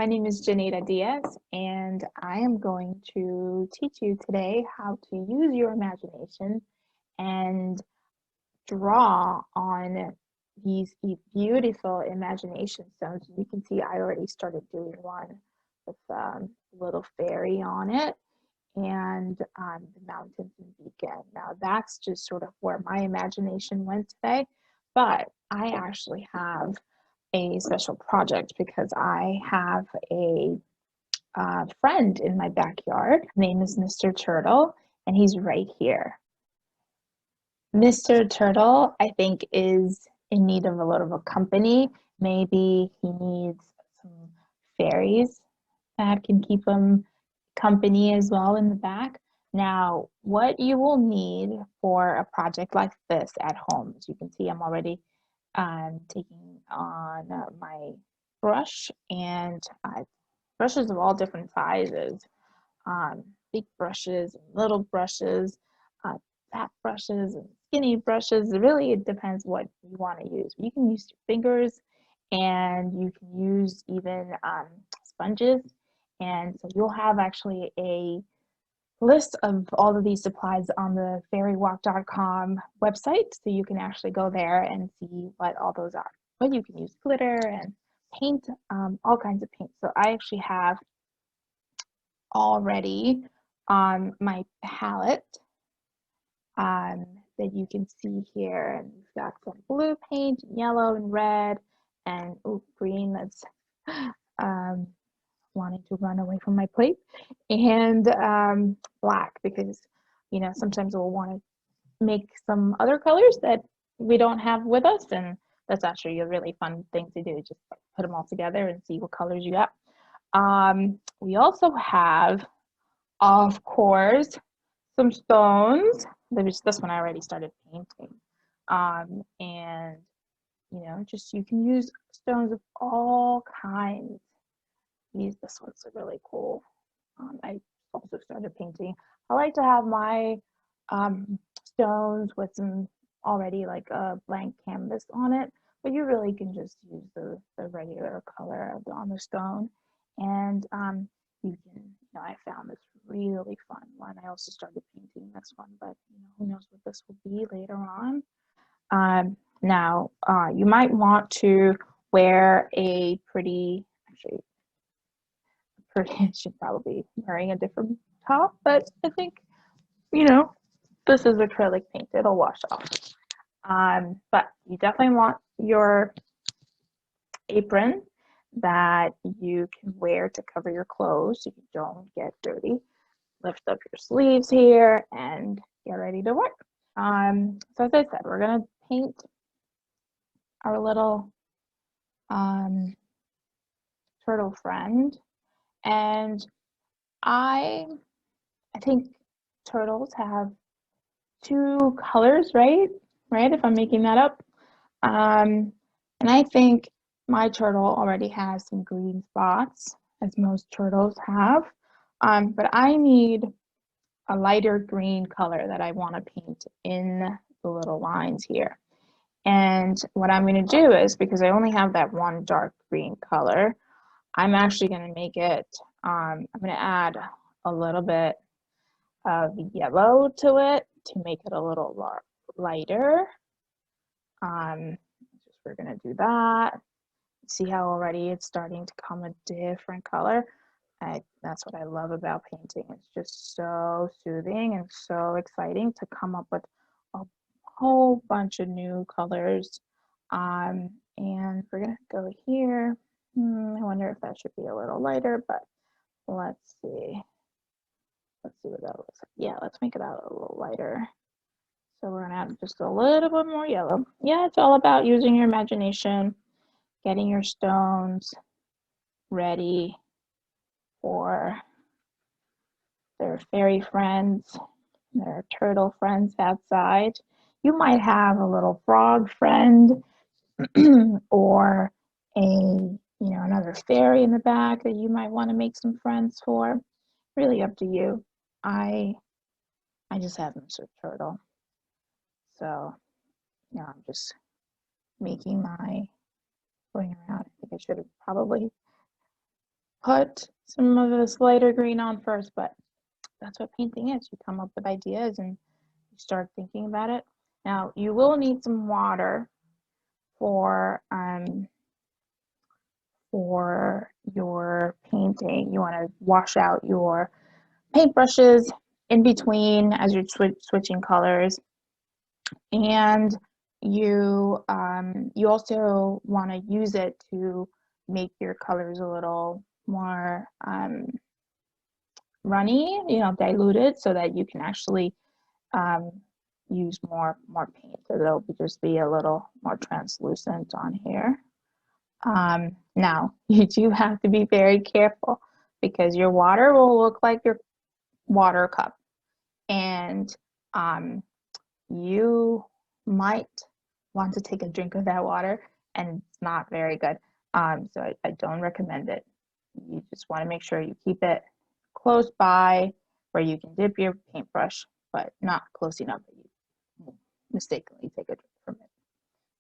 name is Gineyda, and I am going to teach you today how to use your imagination and draw on these beautiful imagination stones. You can see I already started doing one with a little fairy on it and the mountains and beacon. Now that's just sort of where my imagination went today, but I actually have a special project because I have a friend in my backyard. His name is Mr. Turtle, and he's right here. Mr. Turtle, I think, is in need of a little company. Maybe he needs some fairies that can keep him company as well in the back. Now, what you will need for a project like this at home, as you can see, I'm already taking on my brush and brushes of all different sizes, big brushes and little brushes, fat brushes and skinny brushes. Really, it depends what you want to use. You can use your fingers and you can use even sponges. And so you'll have actually a list of all of these supplies on the fairywalk.com website, so you can actually go there and see what all those are. But you can use glitter and paint, all kinds of paint. So I actually have already on my palette that you can see here, and we've got some blue paint, yellow and red, and green that's wanting to run away from my plate, and black, because sometimes we'll want to make some other colors that we don't have with us, and that's actually a really fun thing to do. Just put them all together and see what colors you got. We also have, of course, some stones. This one I already started painting, and just you can use stones of all kinds. This one's really cool. I also started painting. I like to have my stones with some already like a blank canvas on it, but you really can just use the regular color on the stone. And you can, I found this really fun one. I also started painting this one, but who knows what this will be later on. Now, you might want to wear a pretty, actually, should probably be wearing a different top, but I think, this is acrylic paint. It'll wash off. But you definitely want your apron that you can wear to cover your clothes so you don't get dirty. Lift up your sleeves here and get ready to work. So as I said, we're going to paint our little turtle friend. And I think turtles have two colors, right? If I'm making that up. And I think my turtle already has some green spots, as most turtles have. But I need a lighter green color that I want to paint in the little lines here. And what I'm going to do is, because I only have that one dark green color, I'm actually going to make it, I'm going to add a little bit of yellow to it to make it a little lighter. We're going to do that. See how already it's starting to come a different color. That's what I love about painting. It's just so soothing and so exciting to come up with a whole bunch of new colors. And we're going to go here. I wonder if that should be a little lighter, but let's see. Let's see what that looks like. Yeah, let's make it out a little lighter. So we're going to add just a little bit more yellow. Yeah, it's all about using your imagination, getting your stones ready for their fairy friends, their turtle friends outside. You might have a little frog friend or another fairy in the back that you might want to make some friends for. Really up to you. I just have Mr. Turtle. So, I'm just making my going around. I think I should have probably put some of this lighter green on first, but that's what painting is. You come up with ideas and you start thinking about it. Now, you will need some water for your painting. You want to wash out your paintbrushes in between as you're switching colors, and you also want to use it to make your colors a little more runny, diluted, so that you can actually use more paint. So it'll just be a little more translucent on here. Now, you do have to be very careful because your water will look like your water cup, and you might want to take a drink of that water, and it's not very good. So I don't recommend it. You just want to make sure you keep it close by where you can dip your paintbrush, but not close enough that you mistakenly take a drink from it.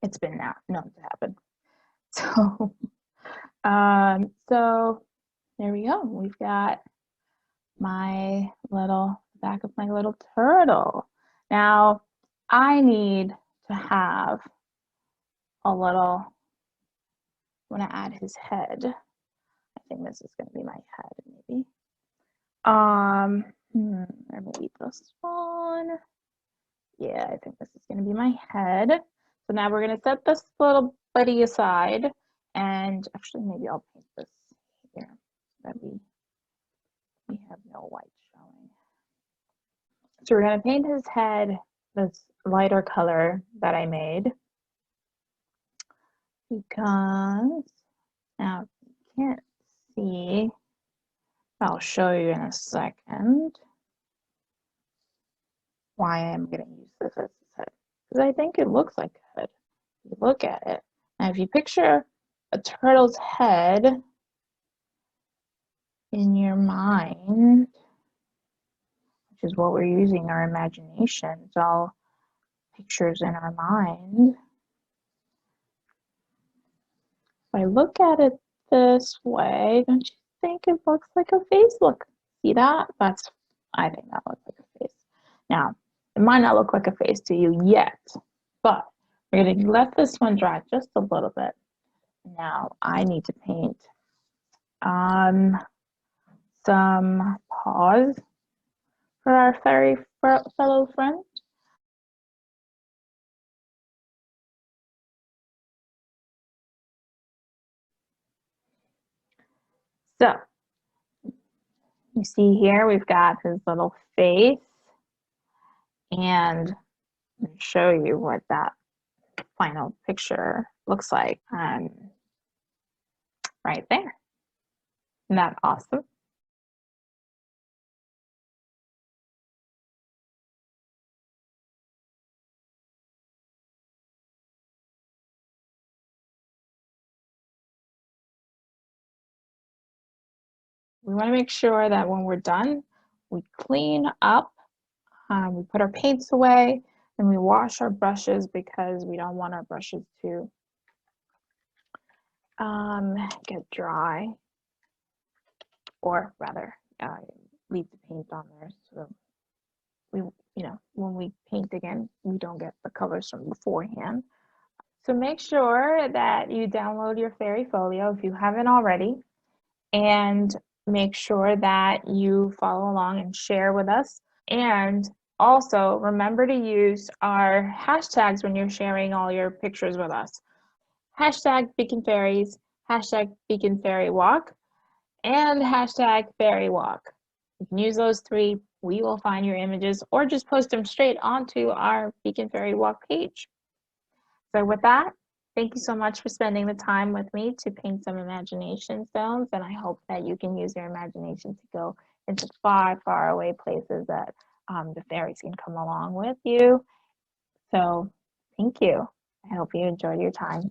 It's been known to happen. So there we go. We've got my back of my little turtle. Now I need to have a little, I want to add his head. I think this is going to be my head, maybe. Or maybe this one. Yeah, I think this is going to be my head. So now we're going to set this little buddy aside, and actually maybe I'll paint this here so that we have no white showing. So we're going to paint his head this lighter color that I made, because now you can't see, I'll show you in a second why I'm going to use this as his head, because I think it looks like a head. You look at it, and if you picture a turtle's head in your mind, which is what we're using our imagination, it's all pictures in our mind. If I look at it this way, don't you think it looks like a face? Look, see that? I think that looks like a face. Now, it might not look like a face to you yet, but we're going to let this one dry just a little bit. Now, I need to paint some paws for our fairy fellow friend. So, you see here, we've got his little face, and I'll show you what that final picture looks like right there. Isn't that awesome? We want to make sure that when we're done, we clean up, we put our paints away, and we wash our brushes, because we don't want our brushes to get dry, or rather leave the paint on there, so we, when we paint again, we don't get the colors from beforehand. So make sure that you download your Fairy Folio if you haven't already, and make sure that you follow along and share with us. And also remember to use our hashtags when you're sharing all your pictures with us. Hashtag Beacon Fairies, hashtag Beacon Fairy Walk, and hashtag Fairy Walk. You can use those three. We will find your images, or just post them straight onto our Beacon Fairy Walk page. So with that, thank you so much for spending the time with me to paint some imagination stones, and I hope that you can use your imagination to go into far, far away places that the fairies can come along with you. So thank you. I hope you enjoyed your time.